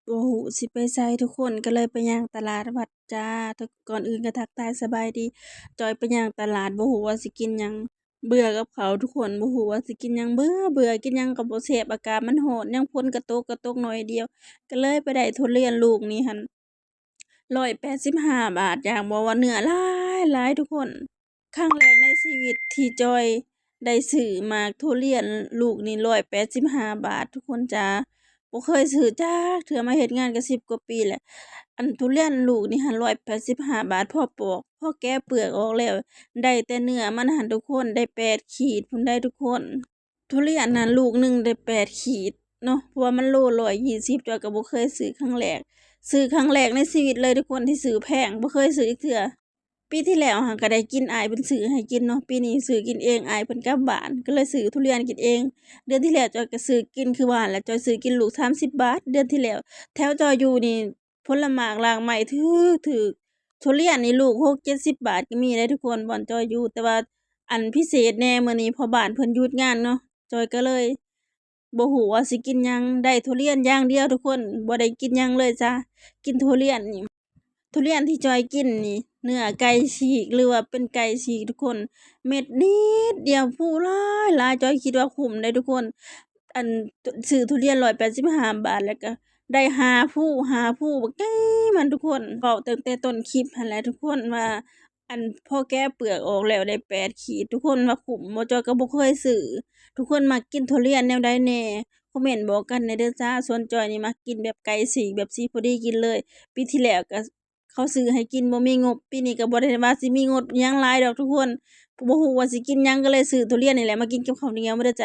บ่ฮู้สิไปไสทุกคนก็เลยไปย่างตลาดวัดจ้าก่อนอื่นก็ทักทายสบายดีจอยไปย่างตลาดบ่ฮู้ว่าสิกินหยังเบื่อกับข้าวทุกคนบ่ฮู้ว่าสิกินหยังเบื่อกินหยังก็บ่แซ่บอากาศมันร้อนยังฝนก็ตกน้อยเดียวก็เลยไปได้ทุเรียนลูกนี้หั่น185 บาทอย่างบ่ว่าเนื้อหลายทุกคนครั้งแรกในชีวิตที่จอยได้ซื้อหมากทุเรียนลูกนี้185 บาททุกคนจ้า บ่เคยซื้อจักเทื่อมาเฮ็ดงานก็10กว่าปีแล้วอันทุเรียนลูกนี่หั้น185 บาทพอปอกพอแกะเปลือกออกแล้วได้แต่เนื้อมันหั้นทุกคนได้8 ขีดพู้นได้ทุกคนทุเรียนนั้นลูกหนึ่งได้8 ขีดเนาะเพราะว่ามันโล120จ้อยก็บ่เคยซื้อครั้งแรกซื้อครั้งแรกในชีวิตเลยทุกคนที่ซื้อแพงบ่เคยซื้อจักเทื่อปีที่แล้วหั้นก็ได้กินอ้ายเพิ่นซื้อให้กินเนาะปีนี้ซื้อกินเองอ้ายเพิ่นกลับบ้านก็เลยซื้อทุเรียนกินเอง เดือนที่แล้วจอยก็ซื้อกินคือว่าหั้นแหละจอยซื้อกินลูก30 บาทเดือนที่แล้วแถวจอยอยู่นี่ผลหมากรากไม้ถูกๆทุเรียนนี่ลูก6-70 บาทก็มีเด้ทุกคนบ่อนจอยอยู่แต่ว่าอันพิเศษแหน่มื้อนี้พ่อบ้านเพิ่นหยุดงานเนาะจอยก็เลยบ่ฮู้ว่าสิกินหยังได้ทุเรียนอย่างเดียวทุกคนบ่ได้กินหยังเลยจ้ะกินทุเรียนนี่ทุเรียนที่จอยกินนี่เนื้อไก่ฉีกหรือว่าเป็นไก่ฉีกทุกคน เม็ดนิดเดียวผู้หลายจอยคิดว่าคุ้มเลยทุกคนอันซื้อทุเรียน185 บาทแล้วก็ได้ห้าผู้บักใหญ่มันทุกคนเว้าตั้งแต่ต้นคลิปหั้นแหละทุกคนว่าอันพอแกะเปลือกออกแล้วได้8 ขีดทุกคนว่าคุ้มบ่จอยก็บ่เคยซื้อทุกคนมักกินทุเรียนแนวใดแหน่คอมเมนต์บอกกันแหน่เด้อจ้าส่วนจอยนี่มักกินแบบไก่ฉีกแบบสิพอดีกินเลยปีที่แล้วก็เขาซื้อให้กินบ่มีงบปีนี้ก็บ่ได้ว่าสิมีงบหยังหลายดอกทุกคน บ่ฮู้ว่าสิกินหยังก็เลยซื้อทุเรียนนี่แหละมากินกับข้าวเหนียวมาเด้อจ้ะ